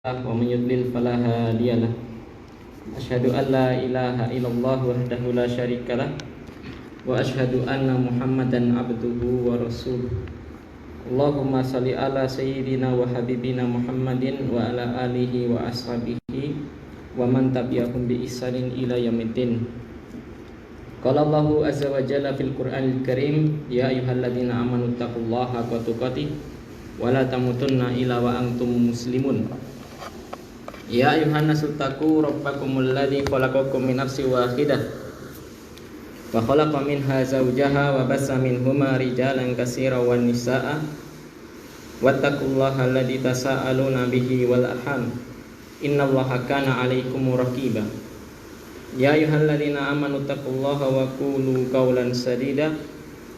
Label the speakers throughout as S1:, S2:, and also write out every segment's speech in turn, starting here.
S1: ومن يضلل فلا هادي له أشهد أن لا إله إلا الله وحده لا شريك له وأشهد أن محمدا عبده ورسوله اللهم صل على سيدنا وحبيبنا محمد وعلى آله وأصحابه ومن تبعهم بإحسان إلى يوم الدين قال الله عز وجل في القرآن الكريم يا أيها الذين آمنوا اتقوا الله حق تقاته ولا تموتن إلا وأنتم مسلمون Ya ayuhan nasu taqu rabbakumul ladzi khalaqakum min nafsin wahidah wa khalaqa minha zawjaha wa bassa minhuma rijalan katsiran wan nisaa wattaqullaha alladzi tasaaluna bihi wal arham innallaha kana 'alaikum raqiba Ya ayyuhalladzina amanu taqullaha wa qulu qawlan sadida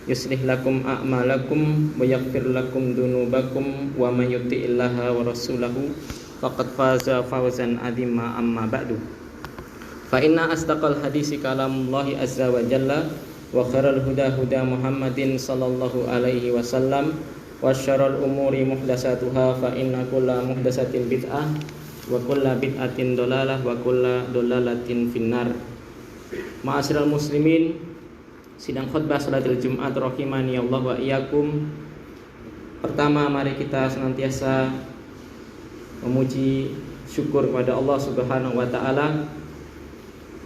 S1: yuslih lakum a'malakum wa yaghfir lakum dzunubakum wa may yuti'illaha wa rasulahu faqad faza fawzan 'azima amma ba'du fa inna asdaqal hadisi kalamullahi azza wa jalla wa khairal huda huda Muhammadin sallallahu alaihi wasallam wa syarrul umuri muhdatsatuha fa inna kulla muhdatsatin bid'ah wa kulla bid'atin dhalalah wa kulla dhalalatin finnar ma'asyiral muslimin sidang khutbah salatul Jumat rahimani Allah wa iyyakum. Pertama, mari kita senantiasa memuji syukur kepada Allah Subhanahu wa taala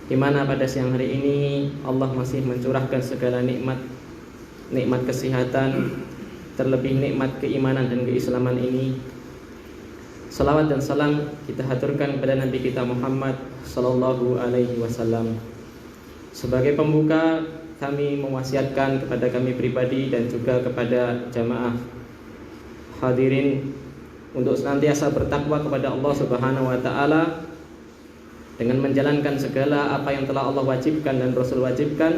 S1: di mana pada siang hari ini Allah masih mencurahkan segala nikmat kesehatan, terlebih nikmat keimanan dan keislaman ini. Salawat dan salam kita haturkan kepada Nabi kita Muhammad sallallahu alaihi wasallam. Sebagai pembuka, kami mewasiatkan kepada kami pribadi dan juga kepada jamaah hadirin untuk senantiasa bertakwa kepada Allah Subhanahu wa taala dengan menjalankan segala apa yang telah Allah wajibkan dan Rasul wajibkan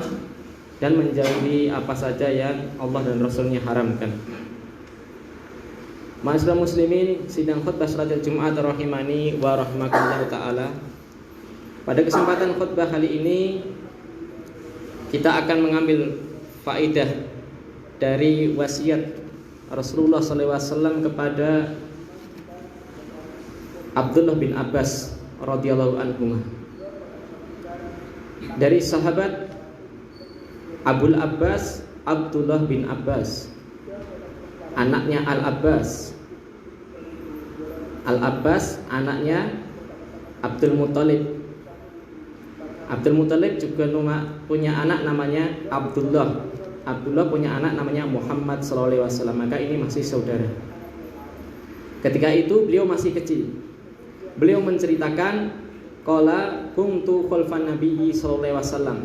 S1: dan menjauhi apa saja yang Allah dan Rasulnya haramkan. Ma'asyiral muslimin, sidang khutbah salatul Jumat rahimani wa rahmakallahu taala. Pada kesempatan khutbah kali ini kita akan mengambil faedah dari wasiat Rasulullah SAW kepada Abdullah bin Abbas radhiyallahu anhu. Dari sahabat Abul Abbas Abdullah bin Abbas, anaknya Al-Abbas. Al-Abbas anaknya Abdul Muthalib. Abdul Muthalib juga punya anak namanya Abdullah. Abdullah punya anak namanya Muhammad sallallahu alaihi wasallam. Maka ini masih saudara. Ketika itu beliau masih kecil. Beliau menceritakan qala kuntu khalfan nabiyyi sallallahu alaihi wasallam.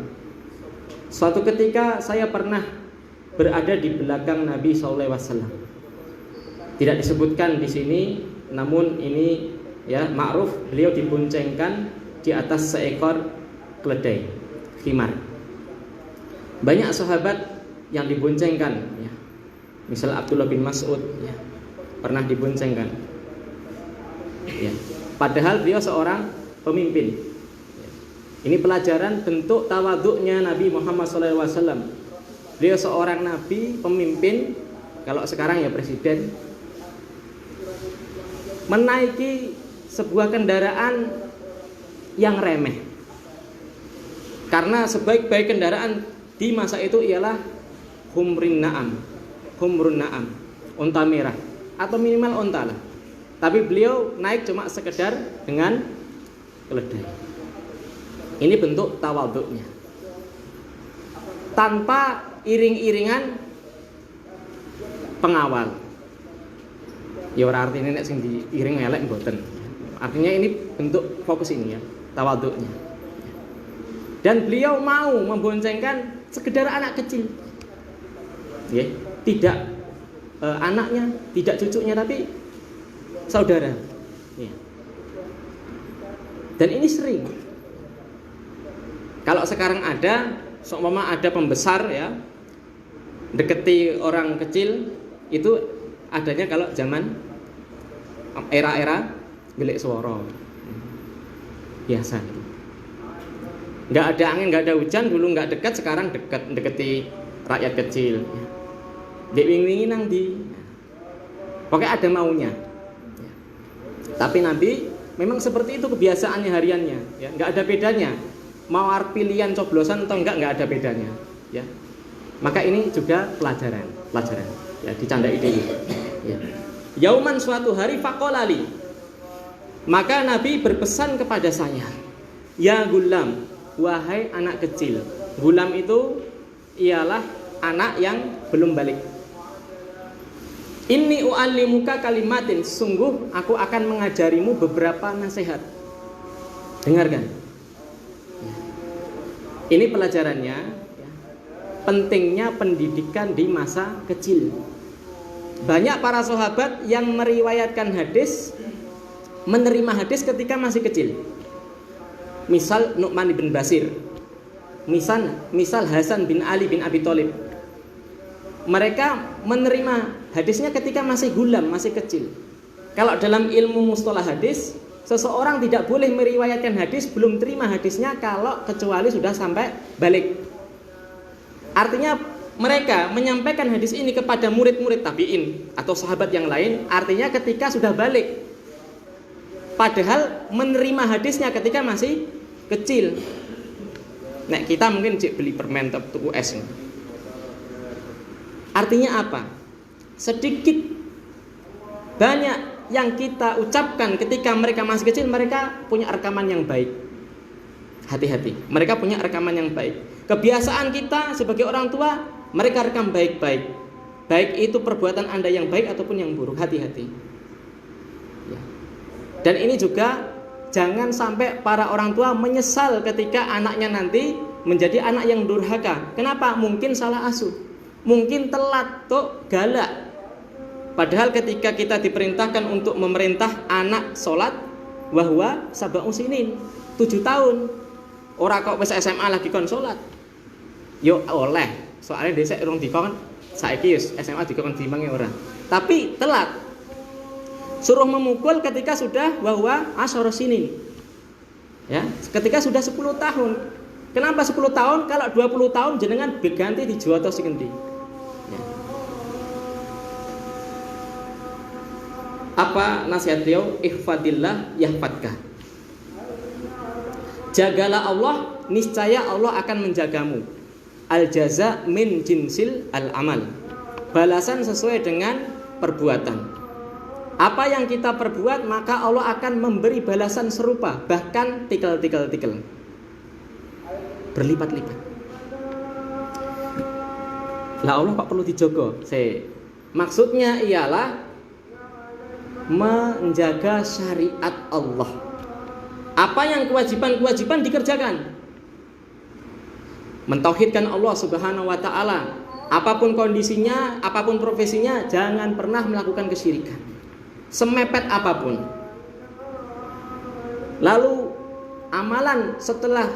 S1: Suatu ketika saya pernah berada di belakang Nabi sallallahu alaihi wasallam. Tidak disebutkan di sini, namun ini ya ma'ruf, beliau diboncengkan di atas seekor keledai, khimar. Banyak sahabat yang diboncengkan ya. Misal Abdullah bin Mas'ud ya, pernah diboncengkan. Ya. Padahal beliau seorang pemimpin. Ini pelajaran bentuk tawaduknya Nabi Muhammad SAW. Beliau seorang nabi, pemimpin. Kalau sekarang ya presiden. Menaiki sebuah kendaraan yang remeh. Karena sebaik-baik kendaraan di masa itu ialah humrun na'am, unta merah atau minimal unta lah. Tapi beliau naik cuma sekedar dengan keledai. Ini bentuk tawaduknya. Tanpa iring-iringan pengawal. Ya ora artine nek sing diiring elek mboten. Artinya ini bentuk fokus ini ya, tawaduknya. Dan beliau mau memboncengkan sekedar anak kecil. Ya, tidak anaknya, tidak cucunya, tapi saudara. Ya. Dan ini sering. Kalau sekarang ada, seumpama ada pembesar ya, deketi orang kecil, itu adanya kalau zaman era-era bilik swara. Biasa itu. Enggak ada angin, enggak ada hujan, dulu enggak dekat, sekarang dekat, deketi rakyat kecil. Dek wingi nang di. Pokoknya ada maunya. Tapi Nabi memang seperti itu kebiasaannya hariannya, ya, nggak ada bedanya. Mau pilihan coblosan atau nggak ada bedanya, ya. Maka ini juga pelajaran, ya, dicandai dulu. Ya. Yauman suatu hari faqolali, maka Nabi berpesan kepada saya, ya gulam, wahai anak kecil. Gulam itu ialah anak yang belum balik. Inni u'allimuka kalimatin, sungguh aku akan mengajarimu beberapa nasihat. Dengarkan. Ini pelajarannya, ya. Pentingnya pendidikan di masa kecil. Banyak para sahabat yang meriwayatkan hadis, menerima hadis ketika masih kecil. Misal Nu'man bin Bashir, misal Hasan bin Ali bin Abi Thalib. Mereka menerima hadisnya ketika masih gulam, masih kecil. Kalau dalam ilmu mustalah hadis, seseorang tidak boleh meriwayatkan hadis belum terima hadisnya kalau kecuali sudah sampai balik. Artinya mereka menyampaikan hadis ini kepada murid-murid tabi'in atau sahabat yang lain, artinya ketika sudah balik. Padahal menerima hadisnya ketika masih kecil. Nah, kita mungkin beli permen tuku es. Artinya apa? Sedikit banyak yang kita ucapkan ketika mereka masih kecil, mereka punya rekaman yang baik. Hati-hati, mereka punya rekaman yang baik. Kebiasaan kita sebagai orang tua, mereka rekam baik-baik. Baik itu perbuatan Anda yang baik ataupun yang buruk, hati-hati. Ya. Dan ini juga jangan sampai para orang tua menyesal ketika anaknya nanti menjadi anak yang durhaka. Kenapa? Mungkin salah asuh, mungkin telat atau galak. Padahal ketika kita diperintahkan untuk memerintah anak sholat, wahwa sab'u sinin, 7 tahun. Ora kok wis SMA lagi kon sholat. Yo oleh, soalnya dhisik urung dikon, saiki wis SMA dikon dimangi ora. Tapi telat. Suruh memukul ketika sudah wahwa asyara sinin. Ya, ketika sudah 10 tahun. Kenapa 10 tahun? Kalau 20 tahun jenengan diganti dijotos sing endi? Apa nasihat beliau? Ihfadillah yahfadka. Jagalah Allah, niscaya Allah akan menjagamu. Al jaza min jinsil al amal. Balasan sesuai dengan perbuatan. Apa yang kita perbuat, maka Allah akan memberi balasan serupa, bahkan tikel. Berlipat-lipat. Lah Allah kok perlu dijogo? Maksudnya ialah menjaga syariat Allah. Apa yang kewajiban dikerjakan. Mentauhidkan Allah Subhanahu wa taala. Apapun kondisinya, apapun profesinya, jangan pernah melakukan kesyirikan. Semepet apapun. Lalu amalan setelah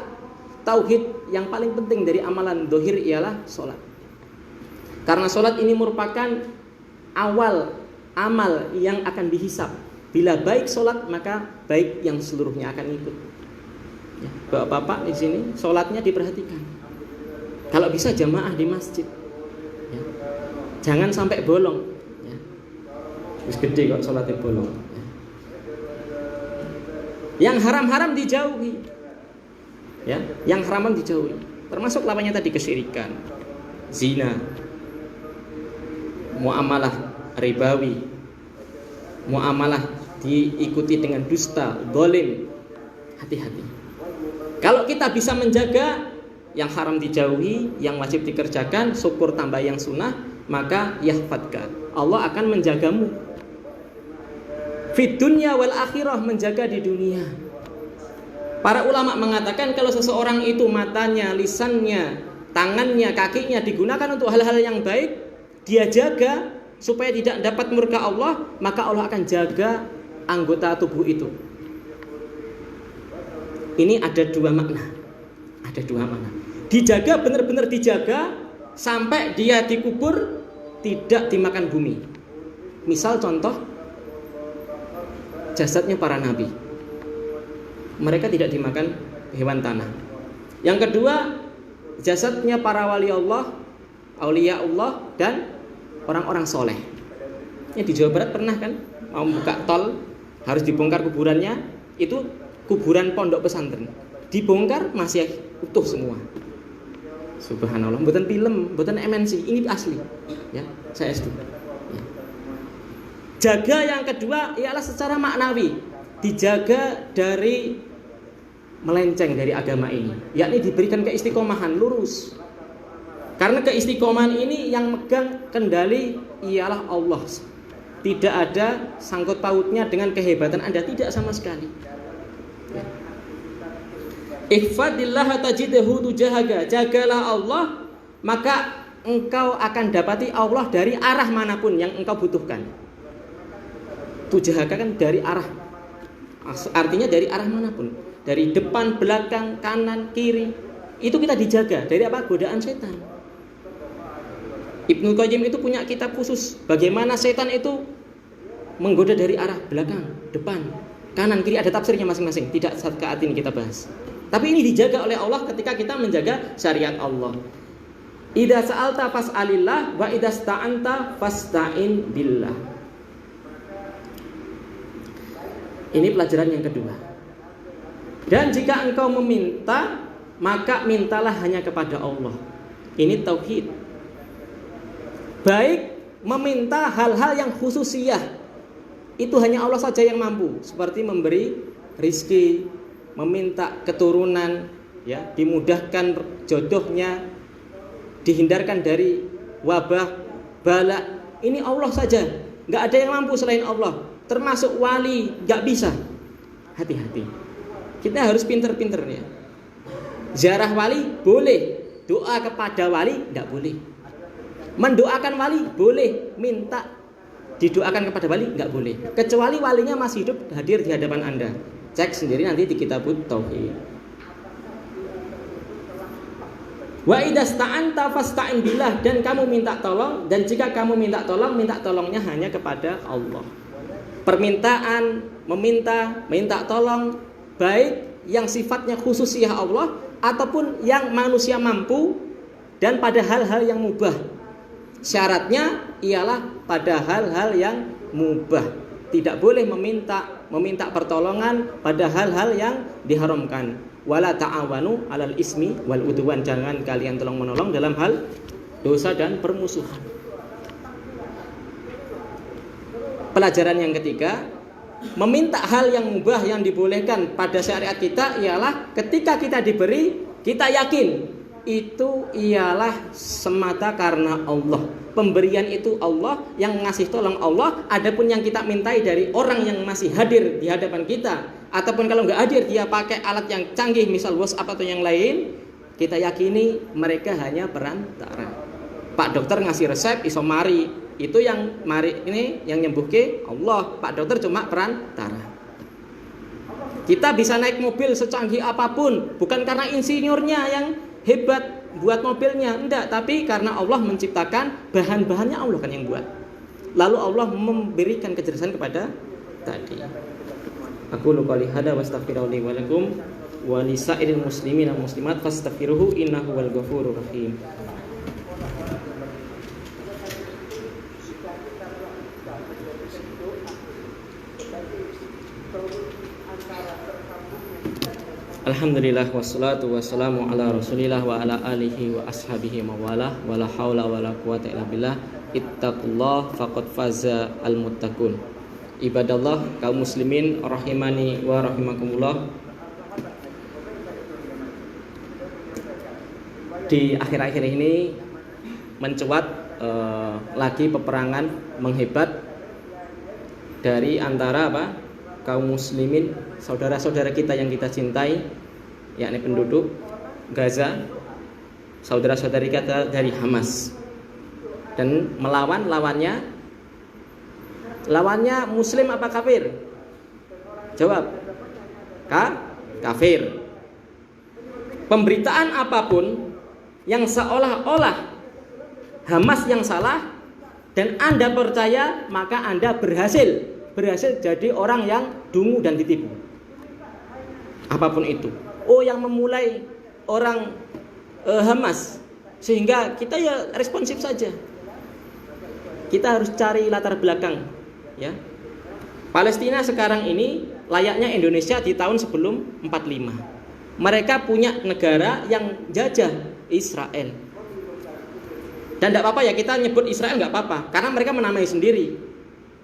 S1: tauhid yang paling penting dari amalan dohir ialah sholat. Karena sholat ini merupakan awal amal yang akan dihisab. Bila baik sholat, maka baik yang seluruhnya akan ikut. Ya, bapak-bapak di sini sholatnya diperhatikan. Kalau bisa jamaah di masjid. Ya. Jangan sampai bolong. Ya. Terus gede kok sholatnya bolong. Ya. Yang haram-haram dijauhi. Ya, yang haram dijauhi. Termasuk lawannya tadi kesyirikan, zina, muamalah ribawi, muamalah diikuti dengan dusta, zalim. Hati-hati. Kalau kita bisa menjaga yang haram dijauhi, yang wajib dikerjakan, syukur tambah yang sunnah, maka yahfadka, Allah akan menjagamu. Fid dunya wal akhirah, menjaga di dunia. Para ulama mengatakan kalau seseorang itu matanya, lisannya, tangannya, kakinya digunakan untuk hal-hal yang baik, dia jaga supaya tidak dapat murka Allah, maka Allah akan jaga anggota tubuh itu. Ini ada dua makna. Dijaga, benar-benar dijaga sampai dia dikubur tidak dimakan bumi. Misal contoh jasadnya para nabi, mereka tidak dimakan hewan tanah. Yang kedua, jasadnya para wali Allah, aulia Allah, dan orang-orang soleh. Yang di Jawa Barat pernah kan mau buka tol harus dibongkar kuburannya. Itu kuburan pondok pesantren. Dibongkar masih utuh semua. Subhanallah, bukan film, bukan MNC, ini asli. Ya, saya SD. Ya. Jaga yang kedua ialah secara maknawi, dijaga dari melenceng dari agama ini, yakni diberikan keistiqomahan, lurus. Karena keistiqomahan ini yang megang kendali ialah Allah. Tidak ada sangkut pautnya dengan kehebatan Anda, tidak sama sekali. Ihfadillah tajidhu tujahaka, jagalah Allah, maka engkau akan dapati Allah dari arah manapun yang engkau butuhkan. Tujahaka kan dari arah, artinya dari arah manapun, dari depan, belakang, kanan, kiri, itu kita dijaga dari apa? Godaan setan. Ibnu Qayyim itu punya kitab khusus bagaimana setan itu menggoda dari arah belakang, depan, kanan, kiri, ada tafsirnya masing-masing. Tidak saat ini kita bahas. Tapi ini dijaga oleh Allah ketika kita menjaga syariat Allah. Idza sa'alta fas'alillah wa idza sta'anta fasta'in billah. Ini pelajaran yang kedua. Dan jika engkau meminta, maka mintalah hanya kepada Allah. Ini tauhid. Baik meminta hal-hal yang khususiyah, itu hanya Allah saja yang mampu, seperti memberi rizki, meminta keturunan, ya, dimudahkan jodohnya, dihindarkan dari wabah, bala. Ini Allah saja, nggak ada yang mampu selain Allah. Termasuk wali, nggak bisa. Hati-hati. Kita harus pinter-pinter ya. Ziarah wali boleh, doa kepada wali nggak boleh. Mendoakan wali boleh, minta didoakan kepada wali nggak boleh. Kecuali walinya masih hidup, hadir di hadapan Anda. Cek sendiri nanti di Kitabut Tauhid. Wa idza sta'anta fasta'in billah, dan kamu minta tolong, dan jika kamu minta tolongnya hanya kepada Allah. Permintaan, minta tolong, baik yang sifatnya khususiyah Allah ataupun yang manusia mampu, dan pada hal-hal yang mubah. Syaratnya ialah pada hal-hal yang mubah. Tidak boleh meminta pertolongan pada hal-hal yang diharamkan. Wala ta'awanu 'alal ismi wal udwan, jangan kalian tolong menolong dalam hal dosa dan permusuhan. Pelajaran yang ketiga, meminta hal yang mubah yang dibolehkan pada syariat kita ialah ketika kita diberi, kita yakin itu ialah semata karena Allah. Pemberian itu Allah, yang ngasih tolong Allah. Adapun yang kita mintai dari orang yang masih hadir di hadapan kita, ataupun kalau nggak hadir dia pakai alat yang canggih, misal WhatsApp atau yang lain, kita yakini mereka hanya perantara. Pak dokter ngasih resep iso mari, itu yang mari ini yang nyembuhke Allah. Pak dokter cuma perantara. Kita bisa naik mobil secanggih apapun, bukan karena insinyurnya yang hebat buat mobilnya, enggak, tapi karena Allah menciptakan bahan-bahannya, Allah kan yang buat. Lalu Allah memberikan kejelasan kepada tadi. Aku qouli hada wa astaghfirullahi wa lakum wa lisairil muslimin wal muslimat fastaghfiruhu innahu wal ghafurur rahim. Alhamdulillah wassalatu wassalamu ala Rasulillah wa ala alihi wa ashabihi mawalah wala haula wala quwata illa billah. Ittaqullah faqad faza al-muttaqun. Ibadallah, kaum muslimin rahimani wa rahimakumullah. Di akhir-akhir ini mencuat lagi peperangan menghebat dari antara kaum muslimin, saudara-saudara kita yang kita cintai, yakni penduduk Gaza, saudara-saudari kita dari Hamas, dan melawan lawannya muslim apa kafir? Jawab, kafir. Pemberitaan apapun yang seolah-olah Hamas yang salah dan Anda percaya, maka Anda berhasil jadi orang yang dungu dan ditipu. Apapun itu. Oh, yang memulai orang Hamas, sehingga kita ya responsif saja. Kita harus cari latar belakang, ya. Palestina sekarang ini layaknya Indonesia di tahun sebelum 45. Mereka punya negara yang jajah, Israel. Dan tidak apa-apa ya kita nyebut Israel, nggak apa-apa, karena mereka menamai sendiri.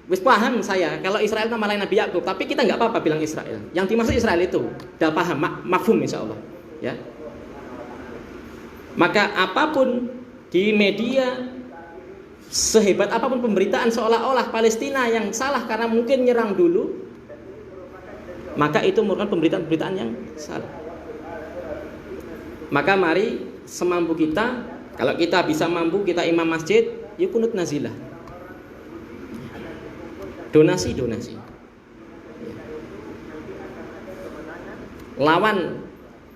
S1: Wis paham saya kalau Israel nama lain Nabi Yakub, tapi kita nggak apa-apa bilang Israel. Yang dimaksud Israel itu, udah paham, mafhum insya Allah. Ya. Maka apapun di media, sehebat apapun pemberitaan seolah-olah Palestina yang salah karena mungkin nyerang dulu, maka itu merupakan pemberitaan-pemberitaan yang salah. Maka mari semampu kita, kalau kita bisa mampu, kita imam masjid, yuk kunut nazilah, donasi. Lawan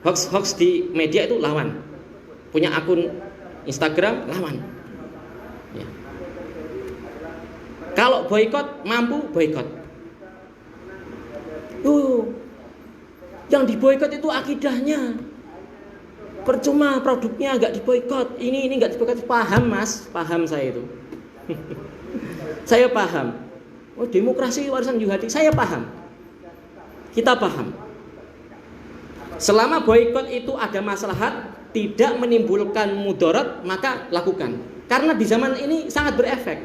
S1: hoax di media itu, lawan. Punya akun Instagram, lawan. Ya. Kalau boikot, mampu boikot. Yang diboikot itu akidahnya. Percuma produknya nggak diboikot. Ini nggak diboikot. Paham mas, paham saya itu. Saya paham. Oh, demokrasi warisan Yuhadi, saya paham. Kita paham. Selama boikot itu ada maslahat, tidak menimbulkan mudarat, maka lakukan. Karena di zaman ini sangat berefek.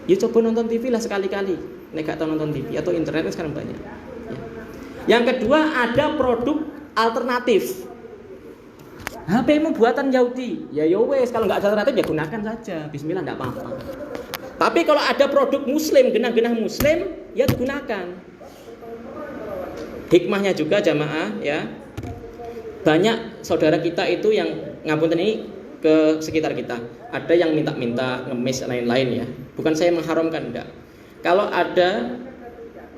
S1: Ya coba nonton TV lah sekali-kali. Nek gak tahu nonton TV atau internet sekarang banyak. Ya. Yang kedua, ada produk alternatif. HP-mu buatan Yahudi. Ya wes, kalau nggak ada alternatif ya gunakan saja. Bismillah, enggak apa-apa. Tapi kalau ada produk muslim, genah-genah muslim, ya digunakan. Hikmahnya juga jamaah ya. Banyak saudara kita itu yang ngapunten ini ke sekitar kita. Ada yang minta-minta ngemis lain-lain ya. Bukan saya mengharamkan, enggak. Kalau ada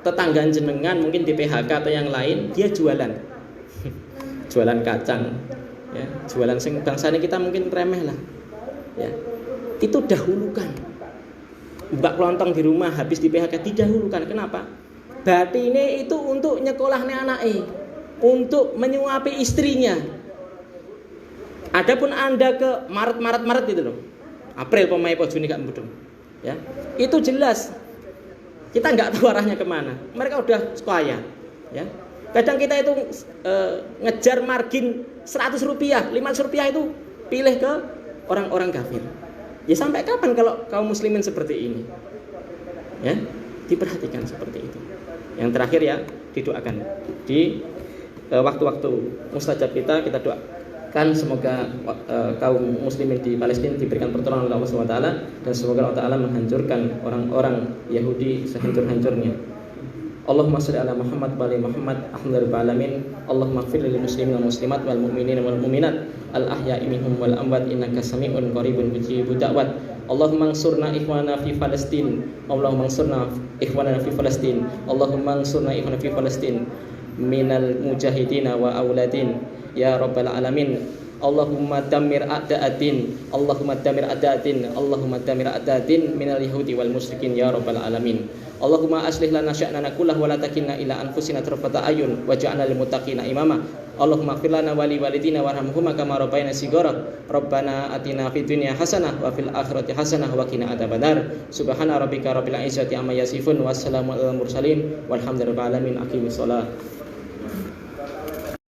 S1: tetangga jenengan mungkin di PHK atau yang lain, dia jualan. Jualan kacang. Ya, jualan sing bangsane kita mungkin remeh lah. Ya. Itu dahulukan. Mbak kelontong di rumah habis di PHK didahulukan. Kenapa? Berarti ini itu untuk nyekolahnya anaknya, untuk menyuapi istrinya. Adapun Anda ke Maret itu loh, April pemai Juni gak mudeng, ya itu jelas kita nggak tahu arahnya kemana. Mereka udah kaya, ya. Kadang kita itu ngejar margin 100 rupiah, 500 rupiah itu pilih ke orang-orang kafir. Ya sampai kapan kalau kaum muslimin seperti ini? Ya, diperhatikan seperti itu. Yang terakhir ya, didoakan di waktu-waktu mustajab kita doakan semoga kaum muslimin di Palestina diberikan pertolongan oleh Allah SWT, dan semoga Allah Ta'ala menghancurkan orang-orang Yahudi sehancur-hancurnya. Allahumma sholli ala Muhammad wa ali Muhammad alhamdulillahil alamin. Allahumma ighfir lil muslimin wal muslimat wal mu'minin wal mu'minat al ahya'i minhum wal amwat innaka sami'un qaribun mujibud da'wat. Allahumma ansurna ikhwana fi Palestin. Allahumma ansurna ikhwana fi Palestin. Allahumma ansurna ikhwana fi Palestin minal mujahidin wa auladin ya rabbal alamin. Allahumma damir a'da'atin. Allahumma damir a'da'atin. Allahumma damir a'da'atin minal yahudi wal musyrikin ya rabbal alamin. Allahumma aslih lana sya'nana kullahu wa la takilna ila anfusina tarfata ayun waj'alna lil muttaqina imama. Allahumma ighfir lana wa li walidina warhamhuma kama rabbayana shighara. Rabbana atina fid dunya hasanah wa fil akhirati hasanah wa qina adzabannar. Subhana rabbika rabbil izzati amma yasifun wassalamu alal mursalin walhamdulillahi rabbil alamin. Aqimissalah.